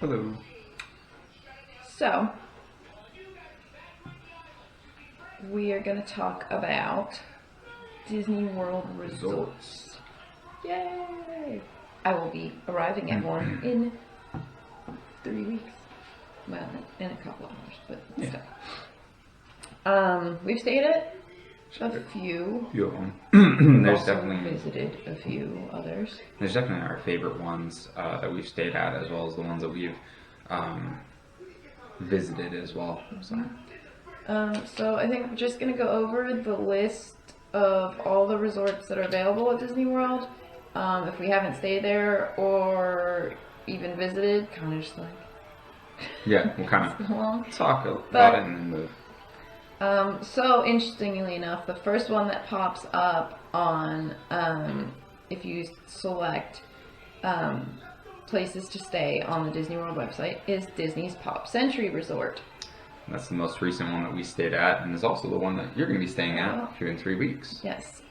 Hello. So, we are going to talk about Disney World resorts. Yay! I will be arriving at one in 3 weeks. Well, in a couple hours, but still. We've stayed at a few. Few of them. There's also definitely visited a few others. There's definitely our favorite ones that we've stayed at, as well as the ones that we've visited as well. So I think we're just going to go over the list of all the resorts that are available at Disney World. If we haven't stayed there or even visited, kind of just like... Yeah, we'll kind of talk about it and then move. So interestingly enough, the first one that pops up on, if you select places to stay on the Disney World website, is Disney's Pop Century Resort. That's the most recent one that we stayed at, and is also the one that you're going to be staying at here in 3 weeks. Yes.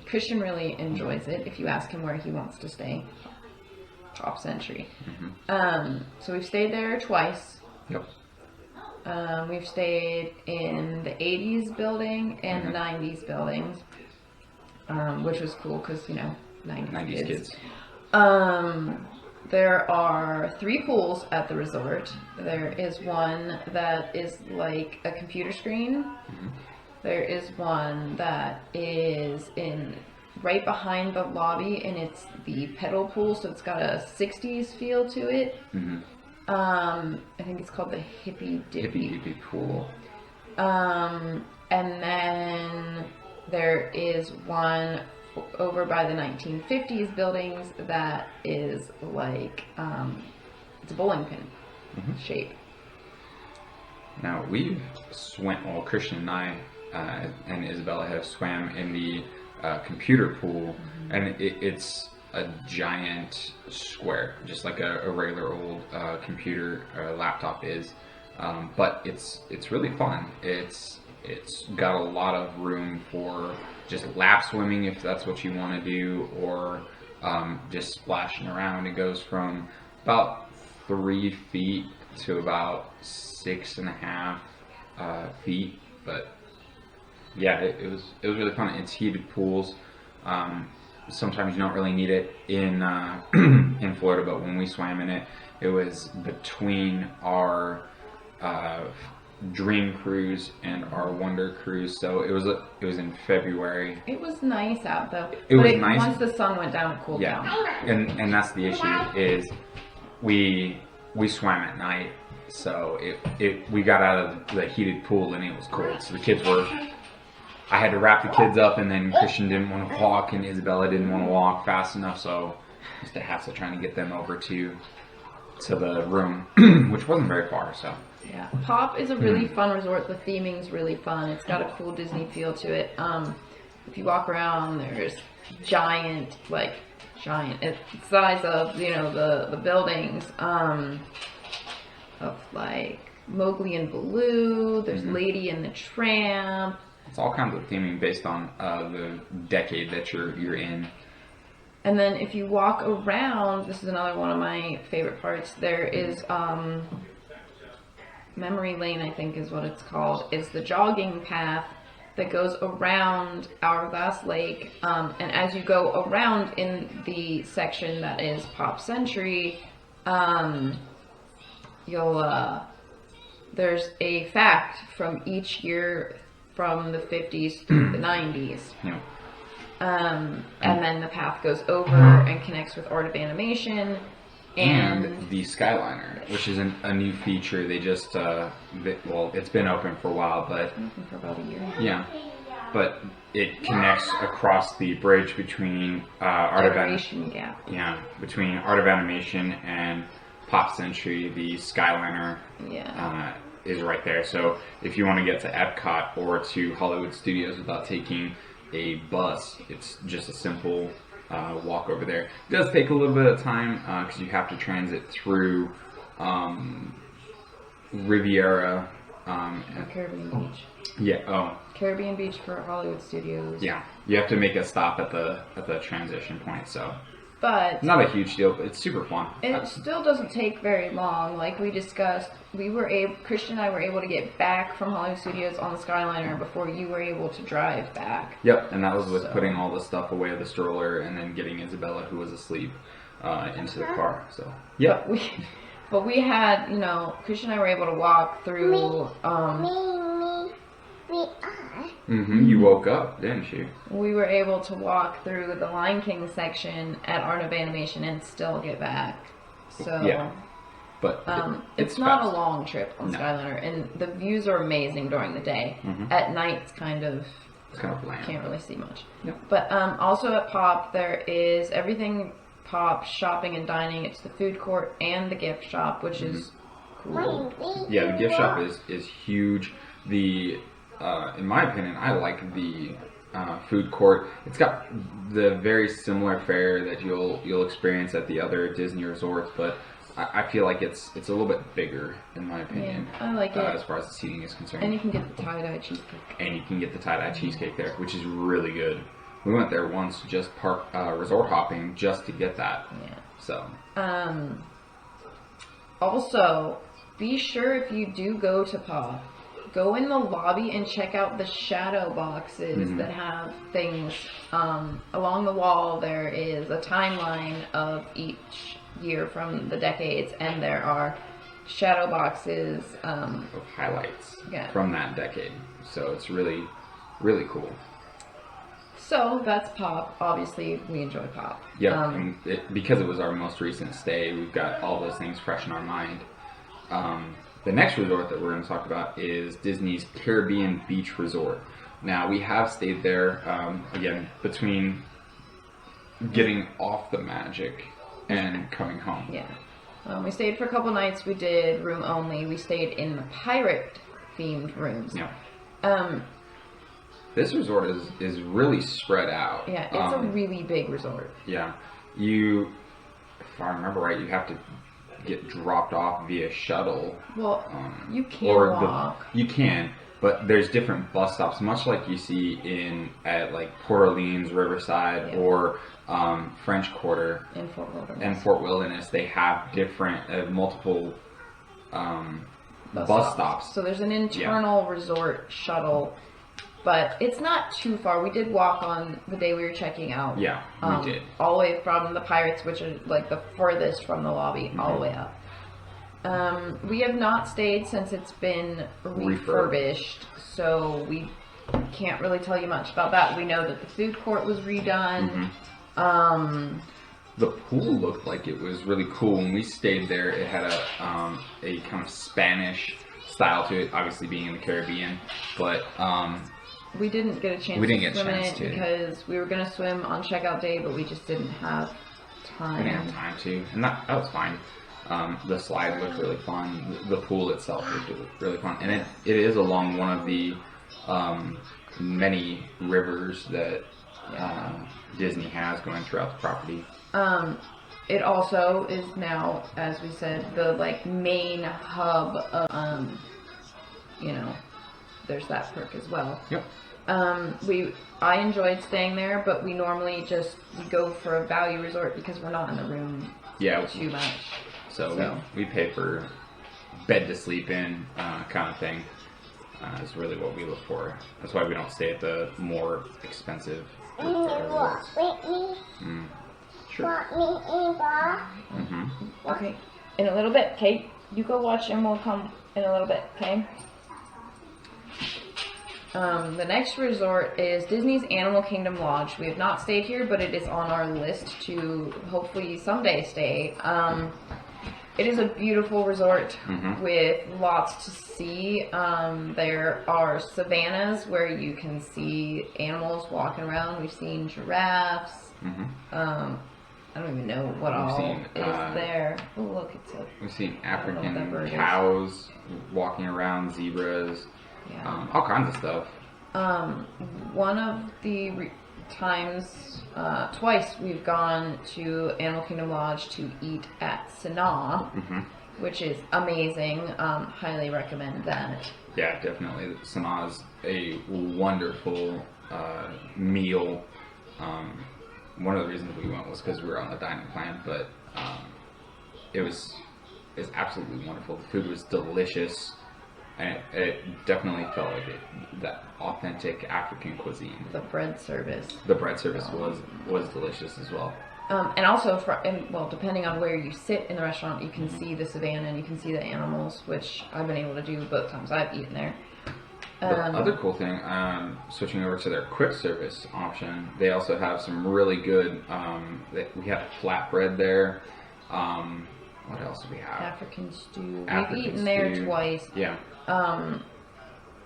Christian really enjoys it. If you ask him where he wants to stay, Pop Century. So we've stayed there twice. Yep. We've stayed in the 80s building and the 90s buildings, which was cool because, 90s kids. There are 3 pools at the resort. There is one that is like a computer screen. There is one that is right behind the lobby, and it's the pedal pool, so it's got a 60s feel to it. I think it's called the Hippie Dippy Pool. And then there is one over by the 1950s buildings that is like it's a bowling pin shape. Now we've swam. Well, Christian and I and Isabella have swam in the computer pool, and it's a giant square, just like a regular old computer laptop is, but it's really fun. It's got a lot of room for just lap swimming if that's what you want to do, or just splashing around. It goes from about 3 feet to about 6.5 feet, but yeah, it was really fun. It's heated pools. Sometimes you don't really need it in in Florida, but when we swam in it, it was between our Dream Cruise and our Wonder Cruise. So it was in February. It was nice out though. Nice. Once the sun went down, it cooled down. And that's the issue is we swam at night, so we got out of the heated pool and it was cold. So the kids were. I had to wrap the kids up, and then Christian didn't want to walk, and Isabella didn't want to walk fast enough, so just a hassle trying to get them over to the room, which wasn't very far. So yeah, Pop is a really fun resort. The theming's really fun. It's got a cool Disney feel to it. If you walk around, there's giant, it's the size of the buildings of like Mowgli and Baloo. There's Lady and the Tramp. It's all kinds of theming based on the decade that you're in. And then if you walk around, this is another one of my favorite parts. There is Memory Lane, I think is what it's called. It's the jogging path that goes around Hourglass Lake. And as you go around in the section that is Pop Century, there's a fact from each year from the 50s through the 90s. Yeah. And then the path goes over and connects with Art of Animation. And the Skyliner, which is a new feature. They just, it's been open for a while, but... Open for about a year. Yeah. But it connects across the bridge between Art of Animation. Gap. Yeah, between Art of Animation and Pop Century. The Skyliner is right there. So if you want to get to Epcot or to Hollywood Studios without taking a bus, it's just a simple walk over there. It does take a little bit of time because you have to transit through Riviera. Caribbean Beach. Yeah. Oh. Caribbean Beach for Hollywood Studios. Yeah. You have to make a stop at the transition point. So But not a huge deal, but it's super fun. it still doesn't take very long. Like we discussed, Christian and I were able to get back from Hollywood Studios on the Skyliner before you were able to drive back. Yep, and that was with putting all the stuff away of the stroller and then getting Isabella, who was asleep, into the car. So yeah. But we had, Christian and I were able to walk through. You woke up, didn't you? We were able to walk through the Lion King section at Art of Animation and still get back. So yeah, but it's not a long trip on Skyliner, and the views are amazing during the day. At night, it's kind of bland. Can't really see much. Yep. But also at Pop, there is everything Pop, shopping and dining. It's the food court and the gift shop, which is cool. Yeah, the gift shop is huge. In my opinion, I like the food court. It's got the very similar fare that you'll experience at the other Disney resorts, but I feel like it's a little bit bigger, in my opinion. Yeah, I like it. As far as the seating is concerned. And you can get the tie-dye cheesecake. And you can get the tie-dye cheesecake there, which is really good. We went there once, just resort hopping, just to get that. Yeah. So. Also, be sure if you do go to Pop, go in the lobby and check out the shadow boxes that have things along the wall. There is a timeline of each year from the decades, and there are shadow boxes of highlights from that decade. So it's really, really cool. So that's Pop. Obviously, we enjoy Pop. Yeah, because it was our most recent stay, we've got all those things fresh in our mind. The next resort that we're going to talk about is Disney's Caribbean Beach Resort. Now, we have stayed there, again, between getting off the magic and coming home. Yeah. We stayed for a couple nights. We did room only. We stayed in the pirate-themed rooms. Yeah. This resort is really spread out. Yeah, it's a really big resort. Yeah. If I remember right, you have to get dropped off via shuttle. Well, you can walk. You can, but there's different bus stops, much like you see at like Port Orleans, Riverside, or French Quarter in Fort Wilderness. And Fort Wilderness. They have different, multiple bus stops. So there's an internal resort shuttle, but it's not too far. We did walk on the day we were checking out. Yeah, we did. All the way from the Pirates, which are like the furthest from the lobby, all the way up. We have not stayed since it's been refurbished, so we can't really tell you much about that. We know that the food court was redone. The pool looked like it was really cool. When we stayed there, it had a kind of Spanish style to it, obviously being in the Caribbean, but we didn't get a chance to swim in it because we were going to swim on checkout day, but we just didn't have time. We didn't have time to, and that was fine. The slide looked really fun. The pool itself looked really fun, and it is along one of the many rivers that Disney has going throughout the property. It also is now, as we said, the main hub of, there's that perk as well. Yep. I enjoyed staying there, but we normally we go for a value resort because we're not in the room too much. So we pay for bed to sleep in kind of thing. Is really what we look for. That's why we don't stay at the more expensive resorts. Sure. Okay. In a little bit, Kate. You go watch and we'll come in a little bit, okay? The next resort is Disney's Animal Kingdom Lodge. We have not stayed here, but it is on our list to hopefully someday stay. It is a beautiful resort with lots to see. There are savannas where you can see animals walking around. We've seen giraffes. I don't even know what is there. Oh, look, we've seen African cows walking around, zebras, all kinds of stuff. One of the times, twice we've gone to Animal Kingdom Lodge to eat at Sanaa, which is amazing. Highly recommend that. Yeah, definitely. Sanaa is a wonderful meal. one of the reasons we went was because we were on the dining plan, but it's absolutely wonderful. The food was delicious, and it definitely felt like that authentic African cuisine. The bread service. The bread service was delicious as well. And also, depending on where you sit in the restaurant, you can see the savannah and you can see the animals, which I've been able to do both times I've eaten there. The other cool thing, switching over to their quick service option, they also have some really good. We have flatbread there. What else do we have? African stew. African We've eaten there stew. twice. Yeah.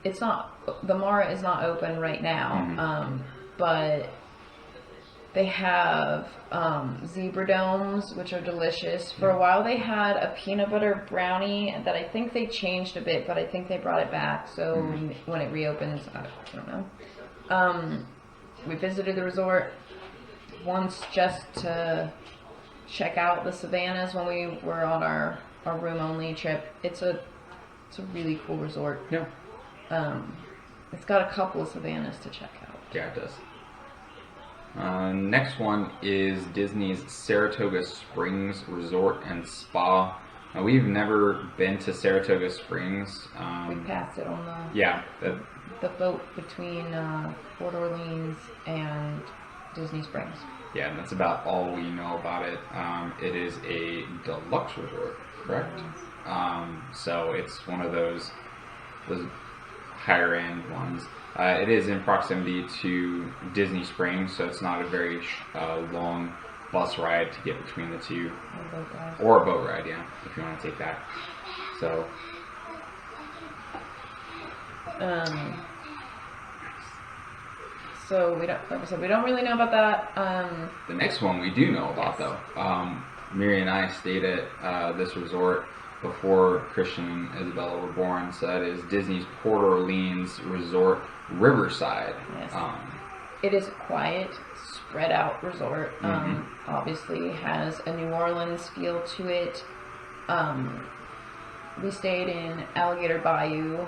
It's not, the Mara is not open right now, but they have zebra domes, which are delicious. For a while they had a peanut butter brownie that I think they changed a bit, but I think they brought it back. So when it reopens, I don't know. We visited the resort once just to check out the savannas when we were on our room only trip. It's a really cool resort. Yeah. It's got a couple of savannas to check out. Yeah, it does. Next one is Disney's Saratoga Springs Resort and Spa. Now, we've never been to Saratoga Springs. We passed it on the boat between Port Orleans and Disney Springs. Yeah, and that's about all we know about it. It is a deluxe resort, correct? So it's one of those higher end ones. It is in proximity to Disney Springs, so it's not a very long bus ride to get between the two. Or a boat ride, yeah, if you want to take that. So. So we don't, like I said, we don't really know about that. The next one we do know about, though. Miriya and I stayed at this resort before Christian and Isabella were born, so that is Disney's Port Orleans Resort Riverside. Yes. It is a quiet, spread out resort. Obviously has a New Orleans feel to it. We stayed in Alligator Bayou.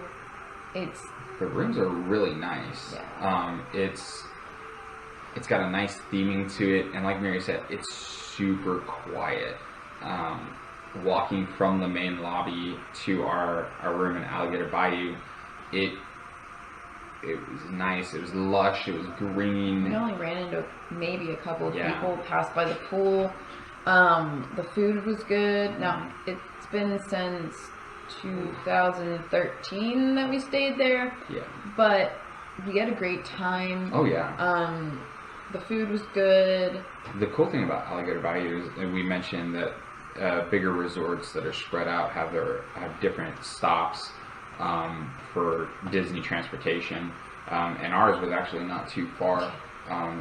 The rooms are really nice. Yeah. It's got a nice theming to it, and like Miriya said, it's super quiet. Walking from the main lobby to our room in Alligator Bayou, it was nice. It was lush. It was green. We only ran into maybe a couple of Yeah. people, passed by the pool. The food was good. Now, it's been since 2013 that we stayed there. Yeah. But we had a great time. Oh, yeah. The food was good. The cool thing about Alligator Bayou is, and we mentioned that bigger resorts that are spread out have different stops for Disney transportation, and ours was actually not too far,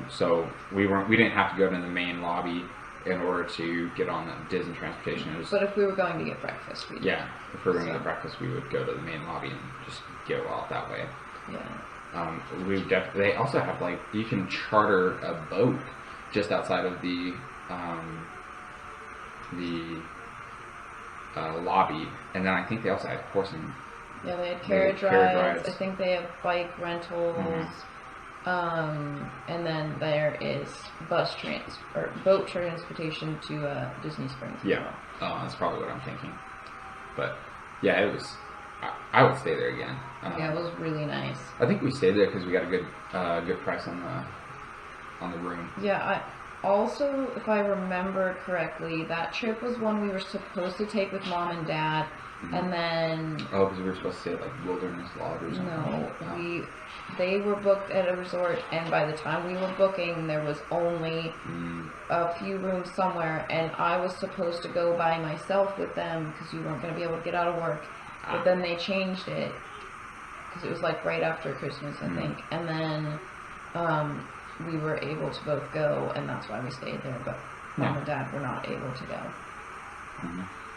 so we didn't have to go to the main lobby in order to get on the Disney transportation. But if we were going to get breakfast, we if we were going to get breakfast, we would go to the main lobby and just go out that way. Yeah. They also have, you can charter a boat just outside of the lobby, and then I think they also had horse and they had carriage rides. I think they have bike rentals, and then there is boat transportation to Disney Springs. Yeah, that's probably what I'm thinking. But yeah, it was. I would stay there again. It was really nice. I think we stayed there because we got a good price on the room. Yeah. Also, if I remember correctly, that trip was one we were supposed to take with Mom and Dad, and then... Oh, because we were supposed to stay at, Wilderness Lodge or something. No, they were booked at a resort, and by the time we were booking, there was only a few rooms somewhere, and I was supposed to go by myself with them, because you weren't going to be able to get out of work. But then they changed it, because it was, right after Christmas, I think, and then... we were able to both go, and that's why we stayed there, but Mom and Dad were not able to go.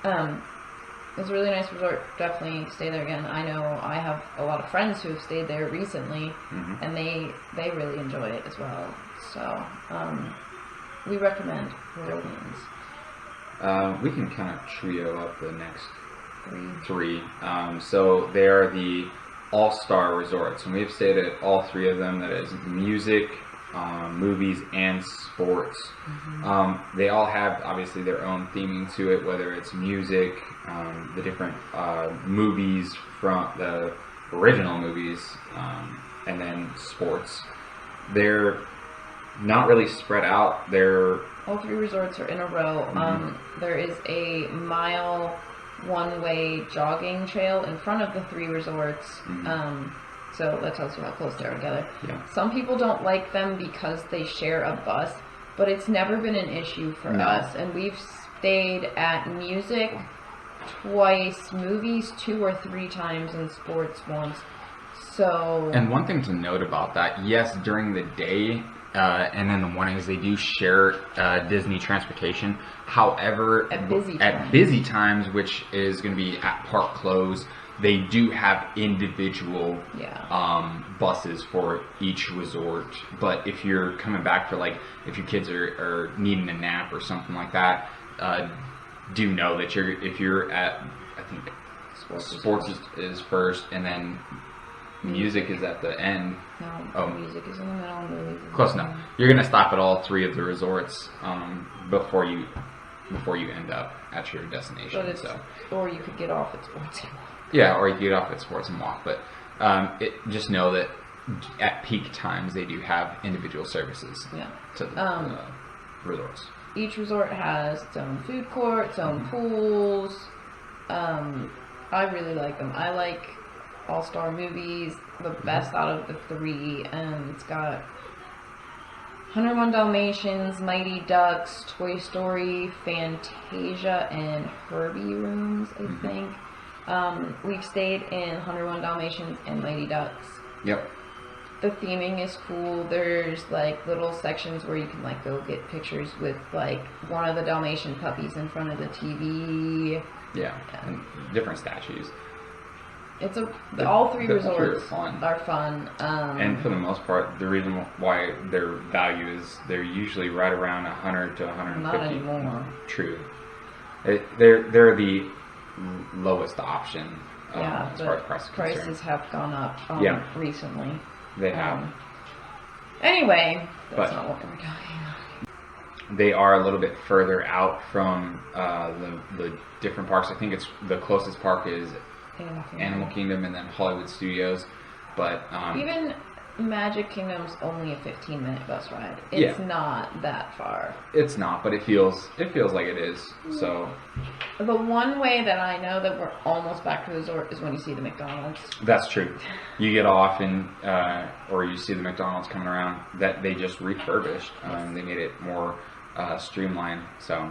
It was a really nice resort. Definitely stay there again. I know I have a lot of friends who have stayed there recently, and they really enjoy it as well. So, we recommend Port Orleans. We can kind of trio up the next three. So they are the all-star resorts, and we've stayed at all three of them. That is music, movies and sports. They all have obviously their own theming to it, whether it's music, the different movies from the original movies, and then sports. They're not really spread out. They're all 3 resorts are in a row. There is a mile one-way jogging trail in front of the 3 resorts. So that tells you how close they are together. Yeah. Some people don't like them because they share a bus, but it's never been an issue for us. And we've stayed at music twice, movies 2 or 3 times, and sports once. So. And one thing to note about that, yes, during the day and in the mornings they do share Disney transportation. However, at busy times, which is going to be at park close, they do have individual buses for each resort. But if you're coming back for, like, if your kids are needing a nap or something like that, do know that if you're at, I think sports is first, and then music is at the end. No, music is in the middle. Movies close enough. You're gonna stop at all 3 of the resorts before you end up at your destination. Or you could get off at sports. Yeah, or you get off at sports and walk. But just know that at peak times they do have individual services to the resorts. Each resort has its own food court, its own pools. I really like them. I like All-Star Movies the best out of the 3, and it's got 101 Dalmatians, Mighty Ducks, Toy Story, Fantasia, and Herbie rooms, I think. We've stayed in 101 Dalmatians and Mighty Ducks. Yep. The theming is cool. There's like little sections where you can like go get pictures with like one of the Dalmatian puppies in front of the TV. Yeah, and different statues. It's all 3 resorts are fun. And for the most part, the reason why their value is they're usually right around 100 to 150. Not anymore. True. They're the lowest option as far as price is concerned. Prices have gone up recently. They have. Anyway, that's not what we're talking about. They are a little bit further out from the different parks. I think it's the closest park is Animal Kingdom and then Hollywood Studios. But even Magic Kingdom's only a 15-minute bus ride. It's not that far. It's not, but it feels like it is. So the one way that I know that we're almost back to the resort is when you see the McDonald's. That's true. You get off and or you see the McDonald's coming around that they just refurbished. They made it more streamlined. So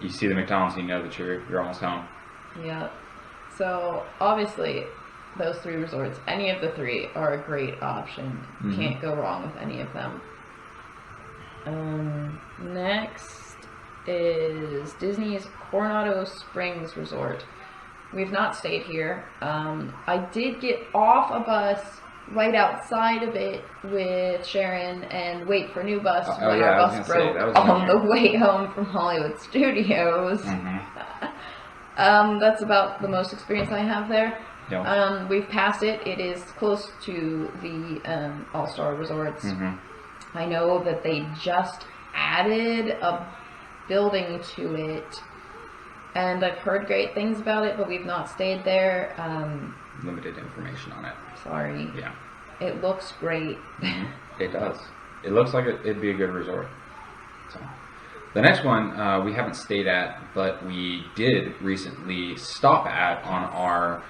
you see the McDonald's, you know that you're almost home. Yeah. So obviously, those 3 resorts, any of the 3 are a great option. Can't go wrong with any of them. Next is Disney's Coronado Springs Resort. We've not stayed here. I did get off a bus right outside of it with Sharon and wait for a new bus when our bus broke on the way home from Hollywood Studios. That's about the most experience I have there. Yep. We've passed it. It is close to the All-Star Resorts. I know that they just added a building to it, and I've heard great things about it, but we've not stayed there. Limited information on it. Sorry. Yeah. It looks great. It does. It looks like it'd be a good resort. So. The next one we haven't stayed at, but we did recently stop at on our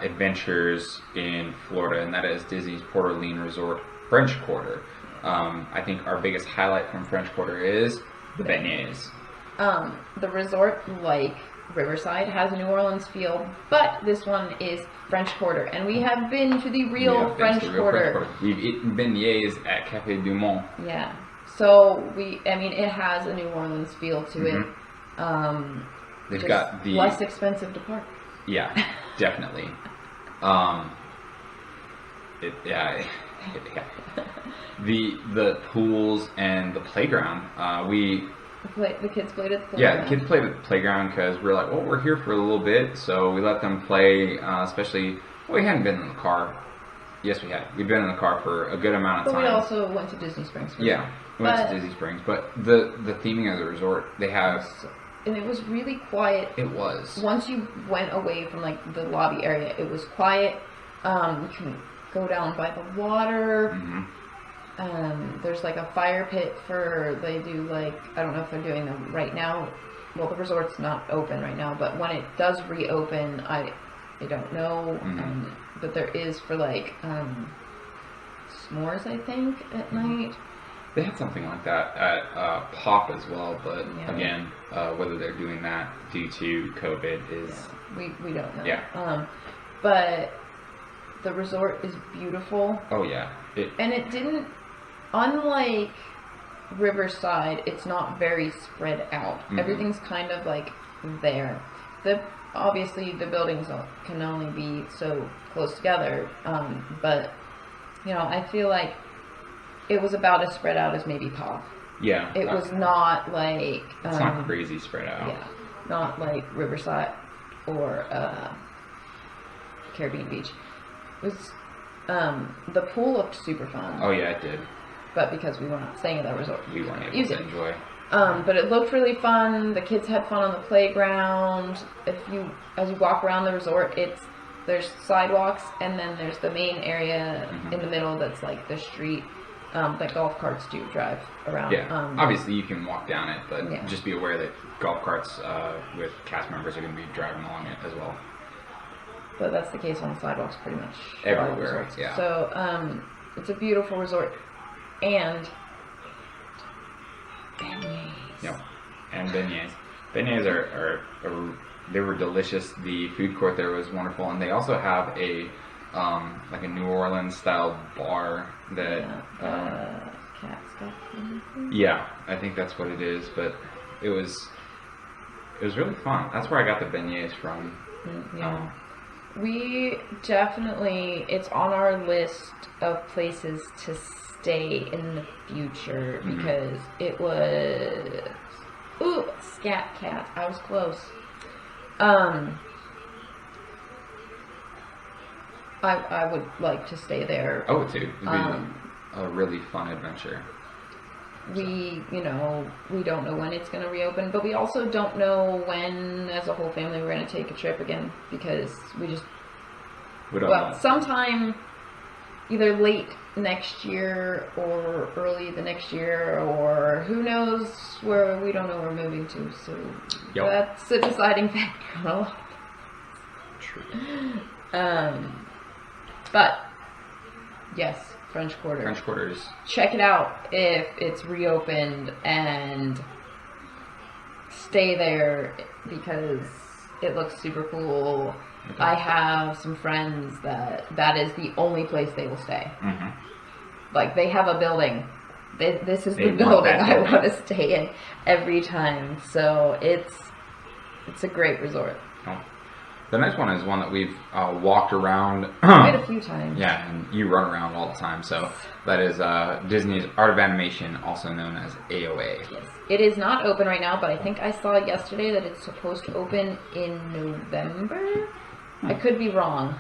adventures in Florida, and that is Disney's Port Orleans Resort French Quarter. I think our biggest highlight from French Quarter is the beignets. The resort, like Riverside, has a New Orleans feel, but this one is French Quarter, and we have been to the real French Quarter. We've eaten beignets at Café du Monde. Yeah. So it has a New Orleans feel to it. They've got the less expensive to park. Yeah, definitely. The pools and the playground. The kids played at the playground. Yeah, the kids played at the playground because we're like, well, we're here for a little bit, so we let them play. Especially, we hadn't been in the car Yes, we had. We've been in the car for a good amount of But time. we also went to Disney Springs. Yeah, we went to Disney Springs. But the theming of the resort, they have... And it was really quiet. It was. Once you went away from, like, the lobby area, it was quiet. You can go down by the water. Mm-hmm. There's, like, a fire pit for... They do, like... I don't know if they're doing them right now. Well, the resort's not open right now, but when it does reopen, I don't know. Mm-hmm. But there is for, like, s'mores, I think, at night. They had something like that at Pop as well, but Yeah. again, whether they're doing that due to COVID is... Yeah. We don't know. Yeah. But the resort is beautiful. Oh, yeah. And it didn't... Unlike Riverside, it's not very spread out. Mm-hmm. Everything's kind of, like, there. Obviously, the buildings can only be so close together, but, you know, I feel like it was about as spread out as maybe Pop. Yeah. It was not like... It's not crazy spread out. Yeah. Not like Riverside or Caribbean Beach. It was... the pool looked super fun. Oh, yeah, it did. But because we weren't staying at that resort, We weren't able to enjoy. But it looked really fun. The kids had fun on the playground. As you walk around the resort, there's sidewalks, and then there's the main area in the middle that's like the street that golf carts do drive around. Yeah, obviously you can walk down it, but Yeah. just be aware that golf carts with cast members are going to be driving along it as well. But that's the case on the sidewalks pretty much Everywhere, all resorts. yeah. So it's a beautiful resort, and beignets. Yep, and beignets. Beignets are they were delicious. The food court there was wonderful, and they also have a like a New Orleans style bar that Cat stuff. yeah, I think that's what it is. But it was really fun. That's where I got the beignets from. Yeah. We definitely, it's on our list of places to stay in the future because it was, ooh, Scat Cat. I was close. I would like to stay there. Oh, too. It'd be a really fun adventure. We don't know when it's going to reopen, but we also don't know when, as a whole family, we're going to take a trip again because we don't know. sometime either late next year or early the next year, or who knows where, we don't know where we're moving to, so that's a deciding factor on a lot. True. But yes, French Quarter. French Quarters. Check it out if it's reopened and stay there because it looks super cool. Okay. I have some friends that is the only place they will stay. Mm-hmm. Like, they have a building. This is the building I want to stay in every time. So it's a great resort. Oh. The next one is one that we've walked around quite a few times. Yeah, and you run around all the time. So that is Disney's Art of Animation, also known as AOA. Yes. It is not open right now, but I think I saw yesterday that it's supposed to open in November. I could be wrong.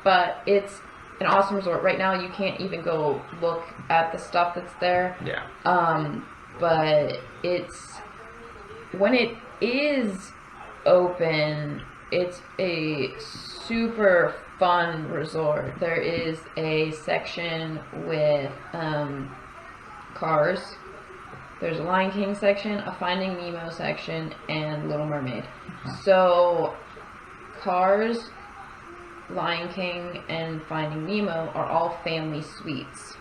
But it's an awesome resort. Right now you can't even go look at the stuff that's there. Yeah. But when it is open, it's a super fun resort. There is a section with Cars. There's a Lion King section, a Finding Nemo section, and Little Mermaid. So Cars, Lion King, and Finding Nemo are all family suites,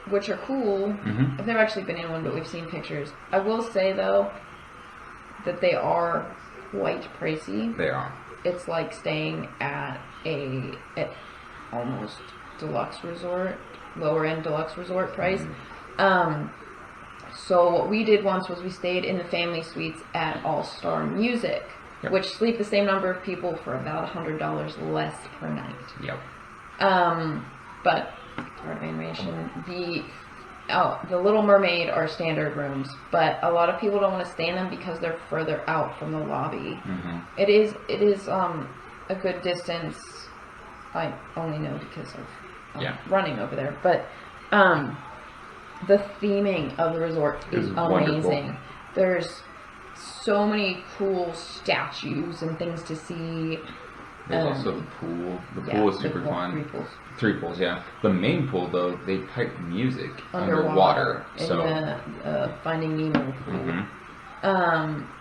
which are cool. I've never actually been in one, but we've seen pictures. I will say though that they are quite pricey. They are. It's like staying at almost deluxe resort, lower end deluxe resort price. So what we did once was we stayed in the family suites at All Star Music, which sleep the same number of people for about $100 less per night. Yep. But Art of Animation, the Little Mermaid are standard rooms, but a lot of people don't want to stay in them because they're further out from the lobby. It is a good distance. I only know because of running over there. But the theming of the resort is amazing. Wonderful. There's so many cool statues and things to see. There's also the pool. The pool is super fun. Three pools, yeah. The main pool, though, they pipe music underwater. In the Finding Nemo pool,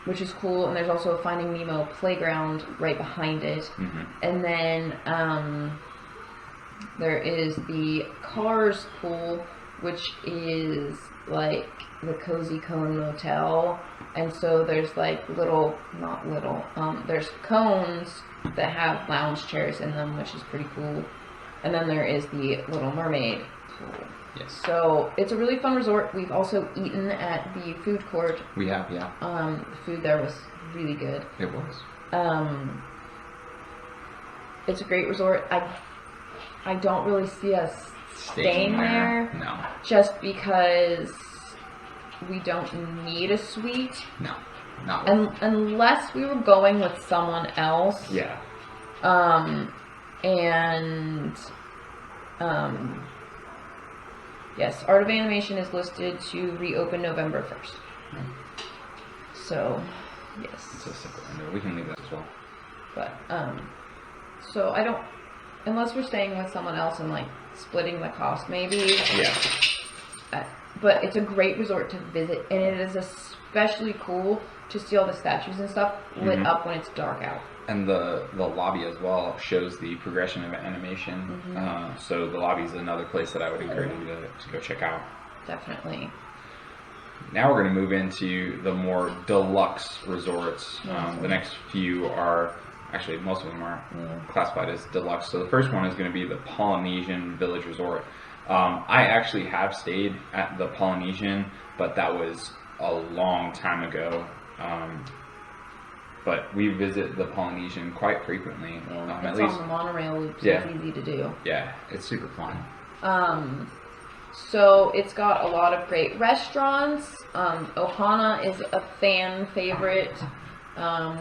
which is cool. And there's also a Finding Nemo playground right behind it. And then there is the Cars pool, which is like the Cozy Cone Motel. And so there's like there's cones that have lounge chairs in them, which is pretty cool. And then there is the Little Mermaid pool. Yes. So it's a really fun resort. We've also eaten at the food court. We have, yeah. The food there was really good. It was. It's a great resort. I don't really see us staying there. No. Just because we don't need a suite. No. Not unless we were going with someone else. Yeah. Yes, Art of Animation is listed to reopen November 1st. So, yes. It's a separate window. We can leave that as well. But, so I don't, unless we're staying with someone else and like splitting the cost maybe. Yeah. But it's a great resort to visit, and it is especially cool to see all the statues and stuff lit up when it's dark out. And the lobby as well shows the progression of animation. So the lobby is another place that I would encourage you to go check out. Definitely. Now we're going to move into the more deluxe resorts. The next few are, actually most of them are classified as deluxe. So the first one is going to be the Polynesian Village Resort. I actually have stayed at the Polynesian, but that was a long time ago. But we visit the Polynesian quite frequently. Yeah, it's on the monorail loop, so it's easy to do. Yeah, it's super fun. So it's got a lot of great restaurants. Ohana is a fan favorite.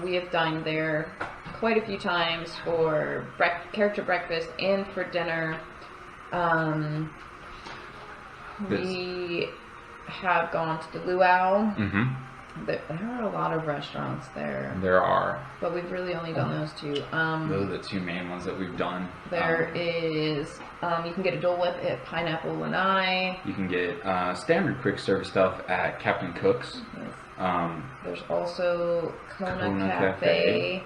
We have dined there quite a few times for character breakfast and for dinner. We have gone to the Luau. There are a lot of restaurants there. There are. But we've really only done those two. Those are the two main ones that we've done. There is, you can get a Dole Whip at Pineapple Lanai. You can get standard quick service stuff at Captain Cook's. Yes. There's also Kona Cafe.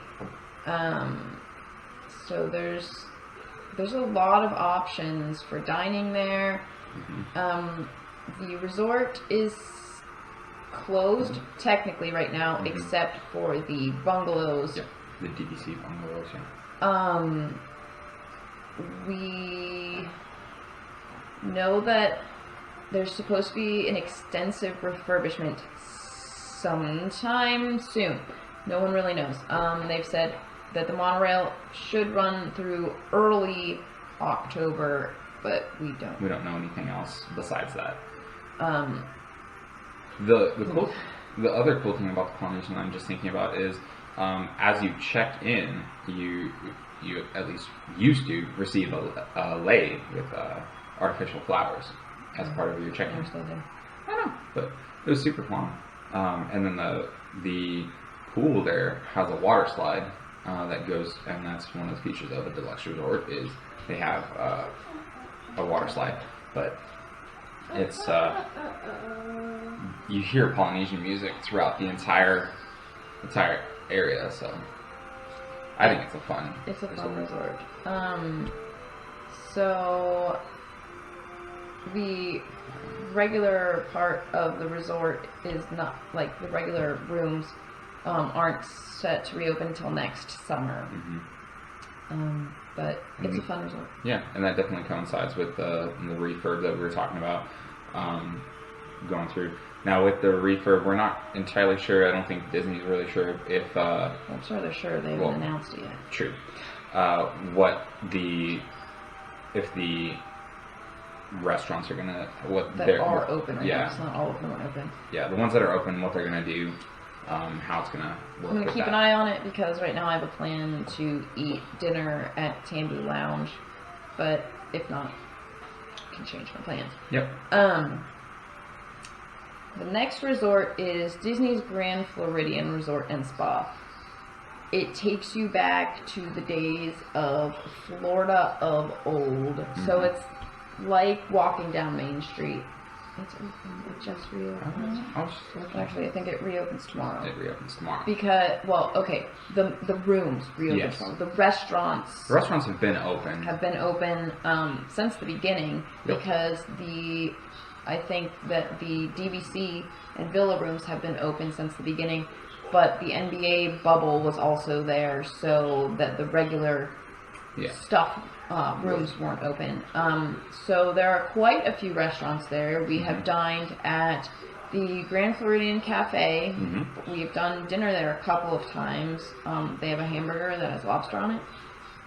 So there's a lot of options for dining there. The resort is closed technically right now, except for the bungalows. Yeah, the DVC bungalows. Yeah. We know that there's supposed to be an extensive refurbishment sometime soon. No one really knows. They've said that the monorail should run through early October, but we don't know anything else besides that. The other cool thing about the Polynesian I'm just thinking about is as you check in, you at least used to receive a lei with artificial flowers as part of your check-in. I know, but it was super fun. And then the pool there has a water slide that goes, and that's one of the features of a deluxe resort is they have a water slide, but it's you hear Polynesian music throughout the entire area, so I think it's a fun resort. So the regular part of the resort is not like the regular rooms aren't set to reopen until next summer. But it's a fun resort. Yeah, and that definitely coincides with the refurb that we were talking about going through. Now with the refurb, we're not entirely sure. I don't think Disney's really sure if... I'm sure they're sure. They haven't announced it yet. True. If the restaurants are going to... That are open right now. It's not all of them are open. Yeah, the ones that are open, what they're going to do how it's gonna work. I'm gonna with keep that. an eye on it because right now I have a plan to eat dinner at Tambu Lounge, but if not, I can change my plans. Yep. The next resort is Disney's Grand Floridian Resort and Spa. It takes you back to the days of Florida of old. Mm-hmm. So it's like walking down Main Street. It's open. It just reopened. Actually, I think it reopens tomorrow. It reopens tomorrow. Because, well, okay, the rooms reopen tomorrow. The restaurants. The restaurants have been open. Since the beginning, because I think that the DVC and Villa rooms have been open since the beginning, but the NBA bubble was also there, so that the regular stuff rooms weren't open. So there are quite a few restaurants there. We have dined at the Grand Floridian Cafe. Mm-hmm. We've done dinner there a couple of times. They have a hamburger that has lobster on it.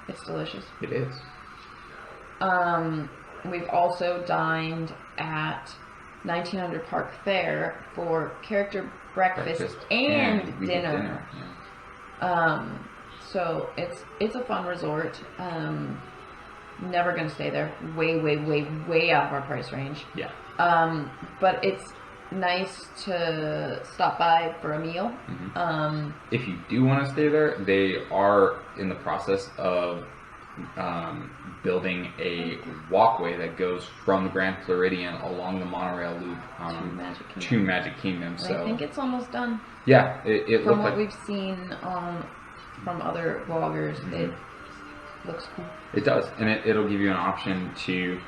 It's delicious. It is. We've also dined at 1900 Park Fair for character breakfast and dinner. Yeah. So it's a fun resort. Never gonna stay there. Way out of our price range. Yeah. But it's nice to stop by for a meal. Mm-hmm. If you do want to stay there, they are in the process of building a walkway that goes from the Grand Floridian along the monorail loop to Magic Kingdom. So I think it's almost done. Yeah, it from what we've seen from other vloggers, mm-hmm. It looks cool. It does, and it'll give you an option to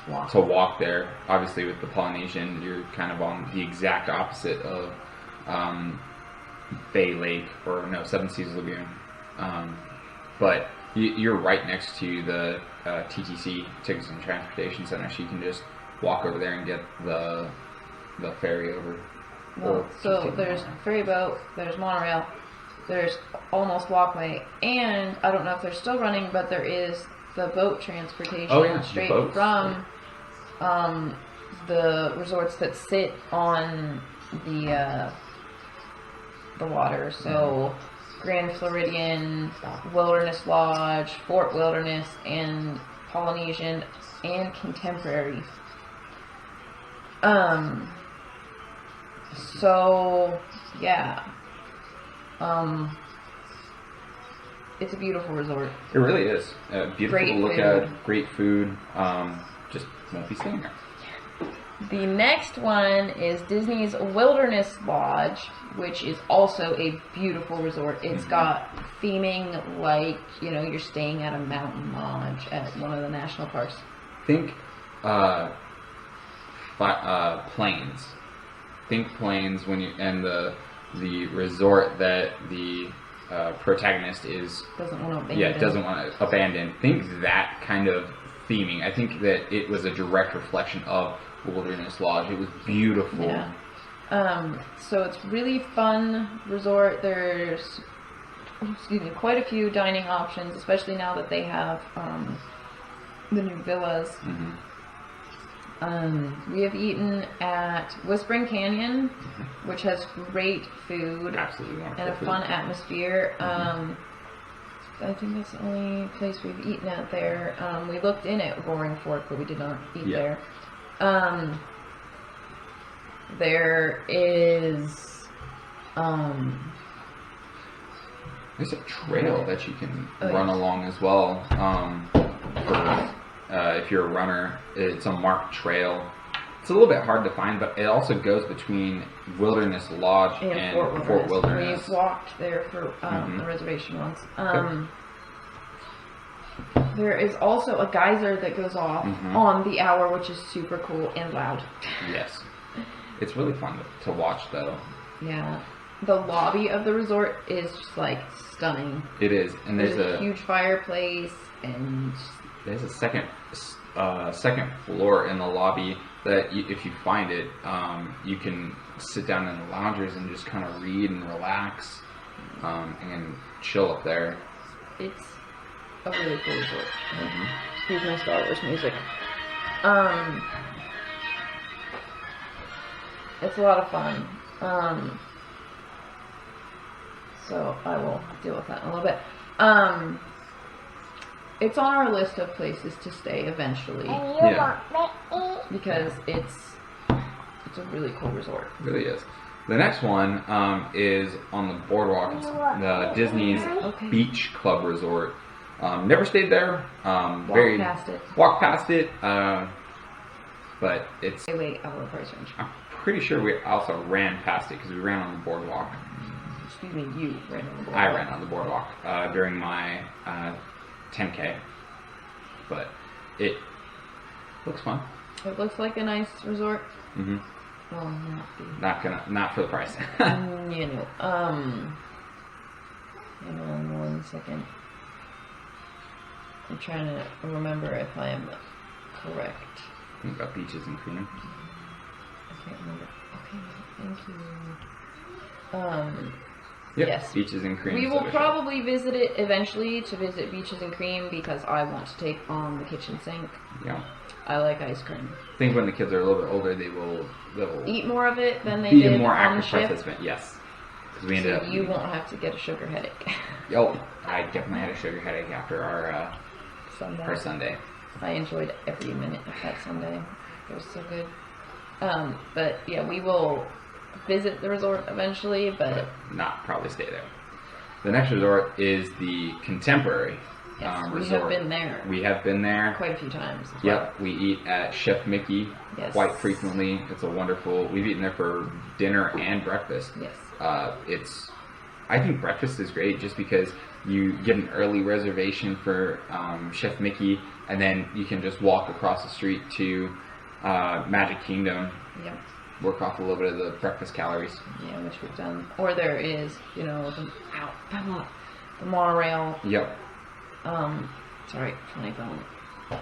walk there. Obviously, with the Polynesian, you're kind of on the exact opposite of Bay Lake Seven Seas Lagoon, but you're right next to the TTC, Tickets and Transportation Center, so you can just walk over there and get the ferry over. Well, so there's ferry boat, there's monorail, there's almost walkway, and I don't know if they're still running, but there is the boat transportation straight from the resorts that sit on the water. So Grand Floridian, Wilderness Lodge, Fort Wilderness, and Polynesian, and Contemporary. So yeah, it's a beautiful resort. It really is beautiful great to look food. at. Great food. Just won't be staying there. The next one is Disney's Wilderness Lodge, which is also a beautiful resort. It's mm-hmm. got theming like, you're staying at a mountain lodge at one of the national parks. Think planes. Think planes and the resort that the protagonist doesn't want to abandon. Think that kind of theming. I think that it was a direct reflection of Wilderness Lodge. It was beautiful. Yeah. So it's really fun resort. There's quite a few dining options, especially now that they have the new villas. Mm-hmm. We have eaten at Whispering Canyon, mm-hmm. which has great food. Absolutely wonderful and a fun atmosphere. Mm-hmm. I think that's the only place we've eaten at there. We looked in at Roaring Fork, but we did not eat there. There is there's a trail that you can run along as well. If you're a runner, it's a marked trail. It's a little bit hard to find, but it also goes between Wilderness Lodge and Fort Wilderness. We walked there for mm-hmm. the reservation once. There is also a geyser that goes off mm-hmm. on the hour, which is super cool and loud. Yes. It's really fun to watch, though. Yeah. The lobby of the resort is just, stunning. It is. And there's a huge fireplace, and there's a second floor in the lobby that if you find it, you can sit down in the loungers and just kind of read and relax and chill up there. It's a really cool resort. Mm-hmm. Excuse my Star Wars music. It's a lot of fun. so I will deal with that in a little bit. It's on our list of places to stay eventually. Yeah. Because it's a really cool resort. It really is. The next one is on the boardwalk. It's the Disney's Beach Club Resort. Never stayed there. Walk past it. But it's. Wait, I will price range. I'm pretty sure we also ran past it because we ran on the boardwalk. Excuse me, you ran on the boardwalk. I ran on the boardwalk during my 10K. But it looks fun. It looks like a nice resort. Mm-hmm. Well, not for the price. Hang on 1 second. I'm trying to remember if I am correct. I think about beaches and cream. I can't remember. Okay, thank you. Yep, yes. Beaches and Cream. We will probably visit it eventually to visit Beaches and Cream because I want to take on the kitchen sink. Yeah. I like ice cream. I think when the kids are a little bit older, they'll eat more of it than they be did a more on the active ship. participant. Yes. Because we ended up. You won't have to get a sugar headache. Oh, I definitely had a sugar headache after our Sunday. I enjoyed every minute of that Sunday. It was so good. But yeah, we will visit the resort eventually, but not probably stay there. The next resort is the Contemporary yes, resort. We have been there. We have been there quite a few times. Yep, we eat at Chef Mickey quite frequently. It's a wonderful. We've eaten there for dinner and breakfast. Yes. I think breakfast is great just because you get an early reservation for Chef Mickey, and then you can just walk across the street to Magic Kingdom. Yep. Work off a little bit of the breakfast calories. Yeah, which we've done. Or there is, the monorail. Yep. Sorry, funny bone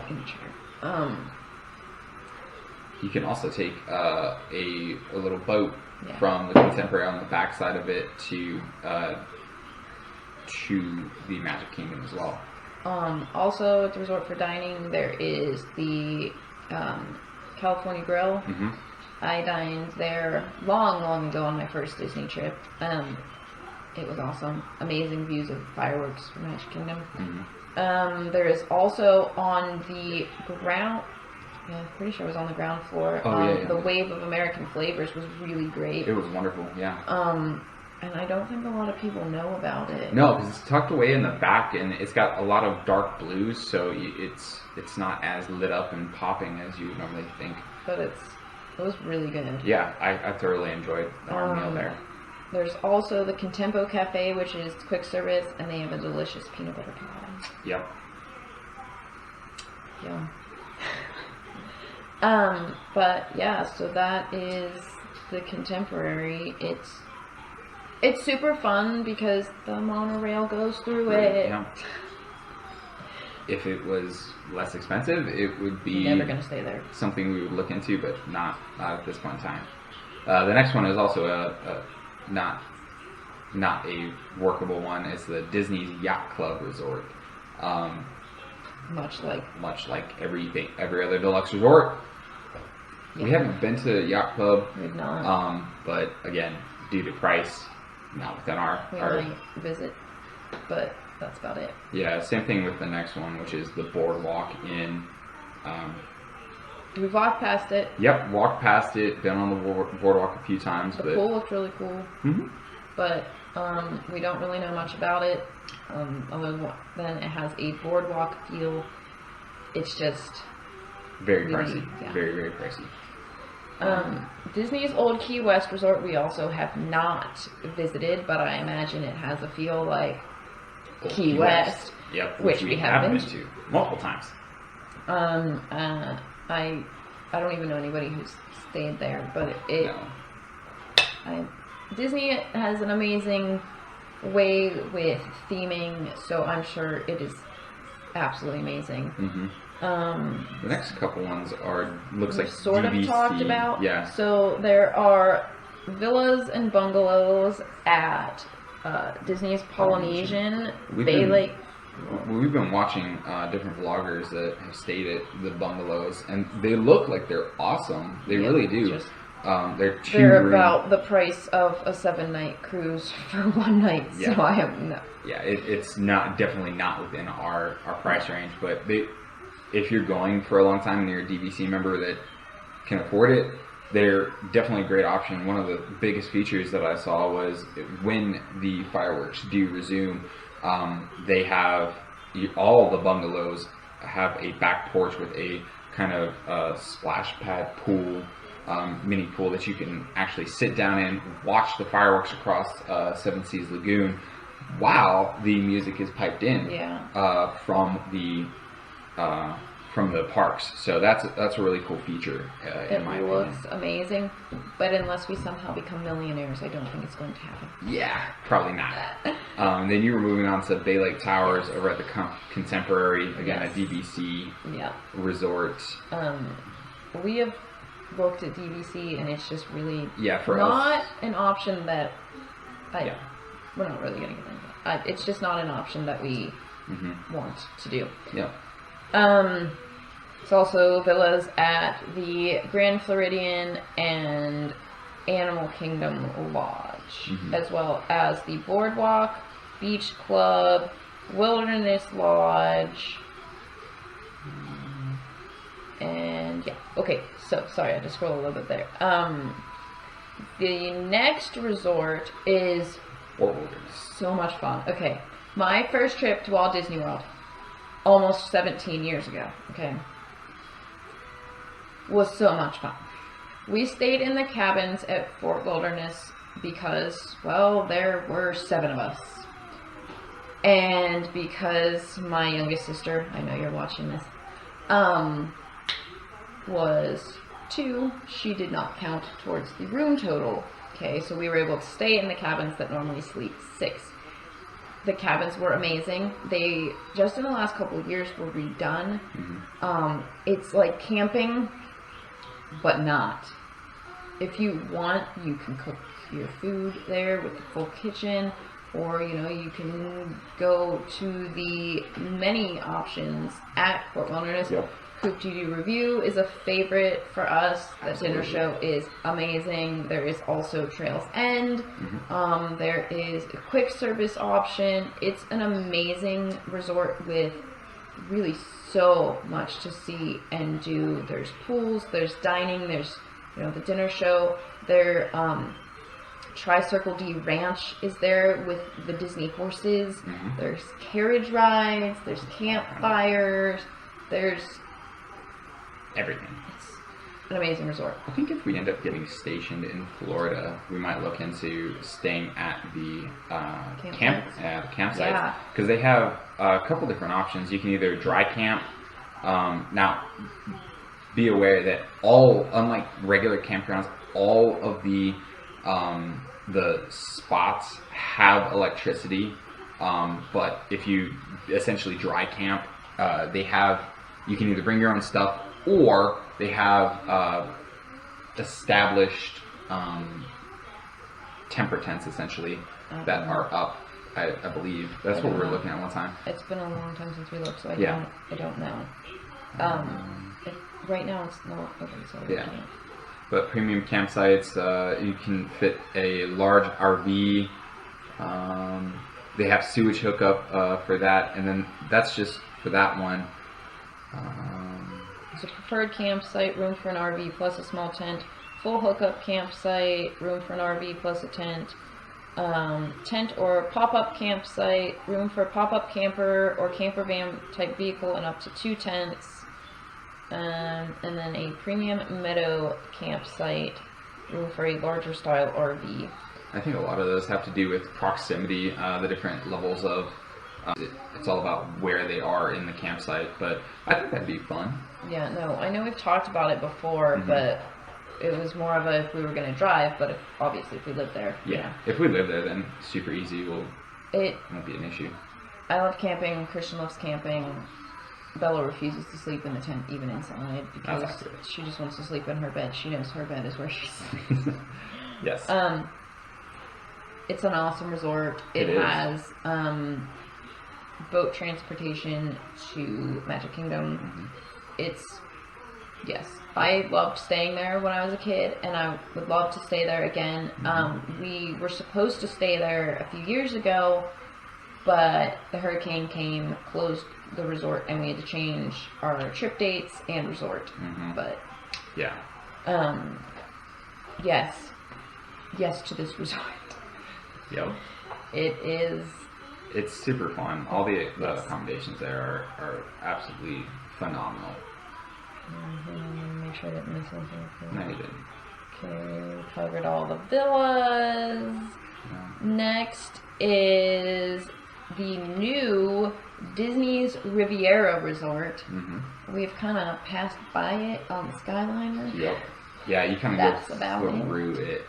in the chair. You can also take a little boat from the Contemporary on the backside of it to the Magic Kingdom as well. Also at the resort for dining, there is the California Grill. Mm-hmm. I dined there long ago on my first Disney trip. It was awesome. Amazing views of fireworks from Magic Kingdom. Mm-hmm. There is also on the ground. Yeah, I'm pretty sure it was on the ground floor. The Wave of American Flavors was really great. It was wonderful, yeah. And I don't think a lot of people know about it. No, because it's tucked away in the back, and it's got a lot of dark blues, so it's not as lit up and popping as you would normally think. But it was really good. Yeah, I thoroughly enjoyed our meal there. There's also the Contempo Cafe, which is quick service, and they have a delicious peanut butter pie. Yep. Yeah. But yeah, so that is the Contemporary. It's super fun because the monorail goes through it. Yeah. If it was less expensive, it would be never gonna stay there. Something we would look into, but not at this point in time. The next one is also not a workable one. It's the Disney's Yacht Club Resort. Much like every other deluxe resort. Yeah. We haven't been to Yacht Club. We've not. But again, due to price, not within our. We might visit, but that's about it. Yeah, same thing with the next one, which is the Boardwalk in. We've walked past it. Yep, walked past it. Been on the boardwalk a few times. The pool looks really cool. Mm-hmm. But we don't really know much about it. Other than it has a boardwalk feel. It's just very really, pricey. Yeah. Very, very pricey. Disney's Old Key West Resort we also have not visited, but I imagine it has a feel like Key West. Yep, which we have been to multiple times. I don't even know anybody who's stayed there, but Disney has an amazing way with theming, so I'm sure it is absolutely amazing. Mm-hmm. The next couple ones looks like sort DVC. of talked about. Yeah. So there are villas and bungalows at Disney's Polynesian Bay Lake. We've been watching different vloggers that have stayed at the bungalows, and they look like they're awesome. They really do. They're They're about the price of a 7-night cruise for one night. Yeah. So I have no. Yeah, it's not definitely not within our price range, but if you're going for a long time and you're a DVC member that can afford it, they're definitely a great option. One of the biggest features that I saw was when the fireworks do resume, they have all the bungalows have a back porch with a kind of splash pad pool, mini pool that you can actually sit down in, watch the fireworks across Seven Seas Lagoon while the music is piped in from the parks. So that's a really cool feature in my opinion. It looks amazing, but unless we somehow become millionaires, I don't think it's going to happen. Yeah, probably not. Then you were moving on to Bay Lake Towers over at the Contemporary, again a DVC resort. We have looked at DVC and it's just really for not us. an option that we're not really going to get into that. It's just not an option that we want to do. It's also villas at the Grand Floridian and Animal Kingdom Lodge, as well as the Boardwalk, Beach Club, Wilderness Lodge, and okay, so sorry, I just scrolled a little bit there. The next resort is so much fun. Okay, my first trip to Walt Disney World, almost 17 years ago, was so much fun. We stayed in the cabins at Fort Wilderness because, well, there were 7 of us. And because my youngest sister, I know you're watching this, was 2, she did not count towards the room total. Okay, so we were able to stay in the cabins that normally sleep 6. The cabins were amazing. They, just in the last couple of years, were redone. It's like camping, but not. If you want, you can cook your food there with the full kitchen, or, you can go to the many options at Fort Wilderness. Coop Doo Review is a favorite for us. The dinner show is amazing. There is also Trails End. There is a quick service option. It's an amazing resort with really so much to see and do. There's pools, there's dining, there's the dinner show. Their Tri-Circle D Ranch is there with the Disney horses. There's carriage rides, there's campfires, there's everything. It's an amazing resort. I think if we end up getting stationed in Florida, we might look into staying at the campsite, because they have a couple different options. You can either dry camp. Now, be aware that unlike regular campgrounds, all of the spots have electricity. But if you essentially dry camp, you can either bring your own stuff, or they have established temper tents, essentially, that are up. I believe that's what we were looking at one time. It's been a long time since we looked, so I don't know. Right now it's not open, so I can't. But premium campsites, you can fit a large RV. They have sewage hookup for that, and then that's just for that one. It's a preferred campsite, room for an RV plus a small tent. Full hookup campsite, room for an RV plus a tent. Tent or pop-up campsite, room for a pop-up camper or camper van type vehicle and up to 2 tents. And then a premium meadow campsite, room for a larger style RV. I think a lot of those have to do with proximity, the different levels of. It's all about where they are in the campsite, but I think that'd be fun. Yeah, no, I know we've talked about it before, but it was more of a if we were going to drive, but obviously if we lived there. Yeah, if we live there, then super easy. It won't be an issue. I love camping. Christian loves camping. Bella refuses to sleep in the tent, even inside, because she just wants to sleep in her bed. She knows her bed is where she sleeps. Yes. It's an awesome resort. It has boat transportation to Magic Kingdom. It's Yes, I loved staying there when I was a kid, and I would love to stay there again. We were supposed to stay there a few years ago, but the hurricane came, closed the resort, and we had to change our trip dates and resort. But Yeah. yes to this resort. Yep. It is. It's super fun. All the accommodations there are absolutely phenomenal. Make sure I didn't miss anything. No, you didn't. Okay, we covered all the villas. Next is the new Disney's Riviera Resort. We've kind of passed by it on the Skyliner. Yep. Yeah, you kind of go through it.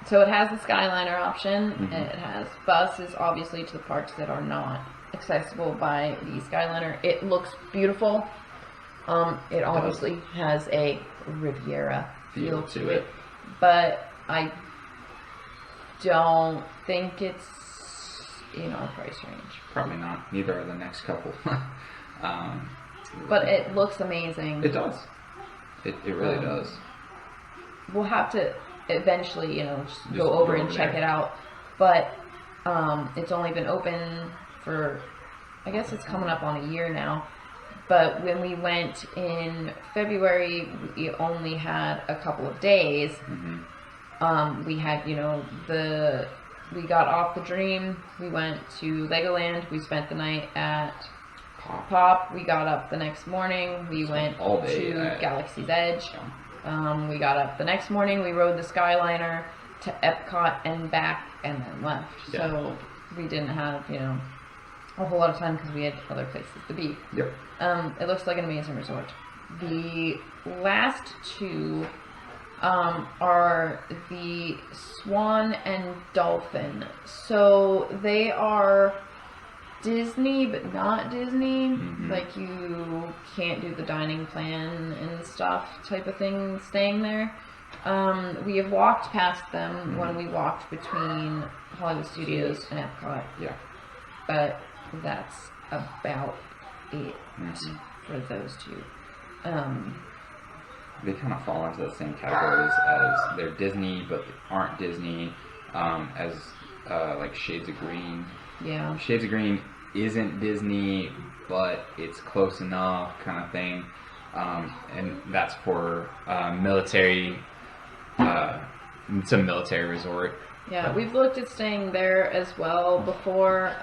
So it has the Skyliner option, and it has buses, obviously, to the parks that are not accessible by the Skyliner. It looks beautiful. It obviously has a Riviera feel to it, but I don't think it's in our price range. Probably not. Neither are the next couple. But it looks amazing. It does. It really does. We'll have to eventually, just go over and check it out. But it's only been open for, I guess it's coming up on a year now. But when we went in February, we only had a couple of days. We had, we got off the Dream. We went to Legoland. We spent the night at Pop. We got up the next morning. We went to Galaxy's Edge. We got up the next morning. We rode the Skyliner to Epcot and back, and then left. Yeah. So we didn't have, a whole lot of time because we had other places to be. Yep. It looks like an amazing resort. The last two are the Swan and Dolphin. So they are Disney, but not Disney. Like, you can't do the dining plan and stuff type of thing staying there. We have walked past them when we walked between Hollywood Studios and Epcot. Yeah. But that's about it for those two. They kind of fall into the same categories as they're Disney, but they aren't Disney. As like Shades of Green. Yeah. Shades of Green isn't Disney, but it's close enough, kind of thing. And that's for military. It's a military resort. Yeah, we've looked at staying there as well before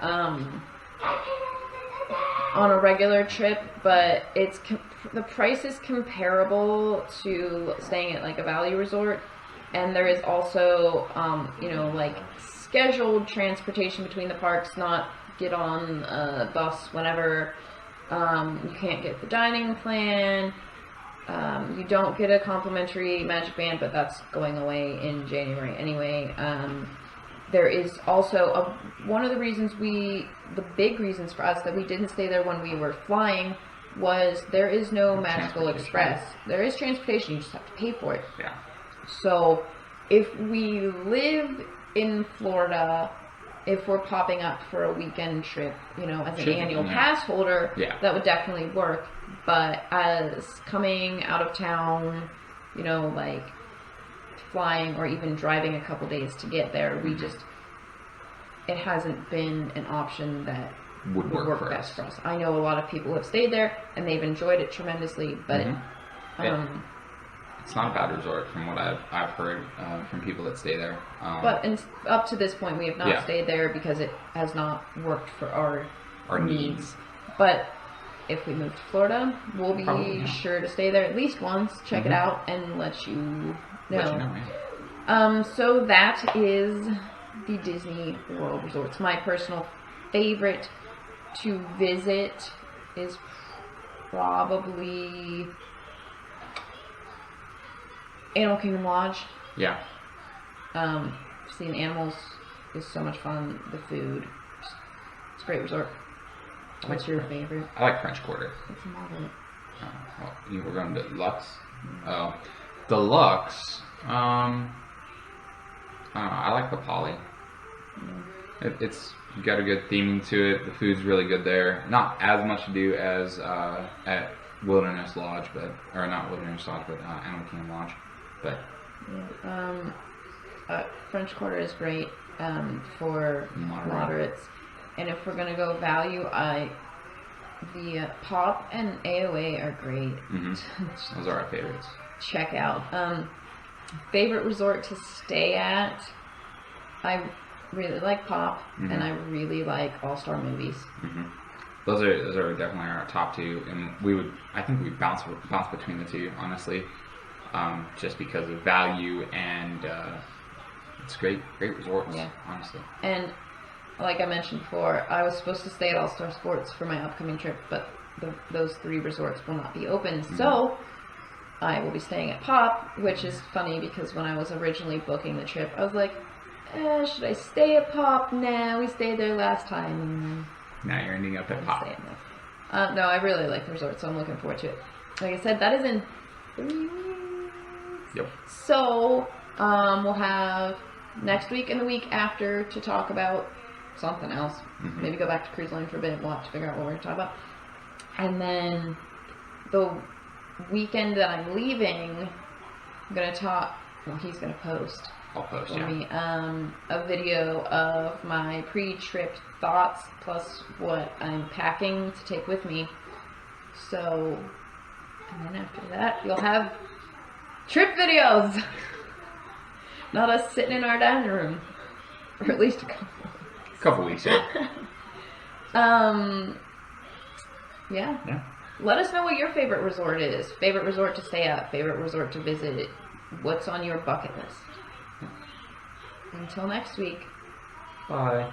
on a regular trip, but it's the price is comparable to staying at like a value resort, and there is also like scheduled transportation between the parks, not get on a bus whenever. You can't get the dining plan. You don't get a complimentary Magic Band, but that's going away in January anyway. There is also one of the reasons the big reasons for us that we didn't stay there when we were flying was there is no Magical Express. There is transportation, you just have to pay for it. Yeah. So if we live in Florida, if we're popping up for a weekend trip, as an annual pass holder, that would definitely work. But as coming out of town, like flying or even driving a couple days to get there, it hasn't been an option that would work best for us. I know a lot of people have stayed there and they've enjoyed it tremendously, but it's not a bad resort from what I've heard from people that stay there. But up to this point, we have not stayed there because it has not worked for our needs. But if we move to Florida, we'll be sure to stay there at least once, check it out, and let you know. So that is the Disney World Resorts. My personal favorite to visit is probably Animal Kingdom Lodge. Yeah. Seeing animals is so much fun. The food, it's a great resort. What's your favorite? I like French Quarter. It's moderate. You were going to Deluxe? Oh. Deluxe? I don't know. I like the Poly. It's got a good theming to it. The food's really good there. Not as much to do as at Wilderness Lodge, or not Wilderness Lodge, but Animal Kingdom Lodge. But French Quarter is great for moderates. And if we're gonna go value, the Pop and AOA are great. Those are our favorites. Check out. Favorite resort to stay at? I really like Pop, and I really like All-Star Movies. Those are definitely our top two, and I think we bounce between the two, honestly, just because of value and it's great resorts, honestly. And like I mentioned before, I was supposed to stay at All-Star Sports for my upcoming trip, but those 3 resorts will not be open, so I will be staying at Pop, which is funny because when I was originally booking the trip, I was like, should I stay at Pop? Nah, we stayed there last time. Now you're ending up at Pop. No, I really like the resort, so I'm looking forward to it. Like I said, that is in 3 weeks. Yep. So, we'll have next week and the week after to talk about something else. Maybe go back to Cruise Line for a bit. We'll have to figure out what we're going to talk about. And then the weekend that I'm leaving, I'm going to talk, well, he's going to post. I'll post, for me, a video of my pre-trip thoughts plus what I'm packing to take with me. So, and then after that, you'll have trip videos. Not us sitting in our dining room, or at least a couple weeks. Yeah. Yeah. Let us know what your favorite resort is. Favorite resort to stay at. Favorite resort to visit. What's on your bucket list? Until next week. Bye.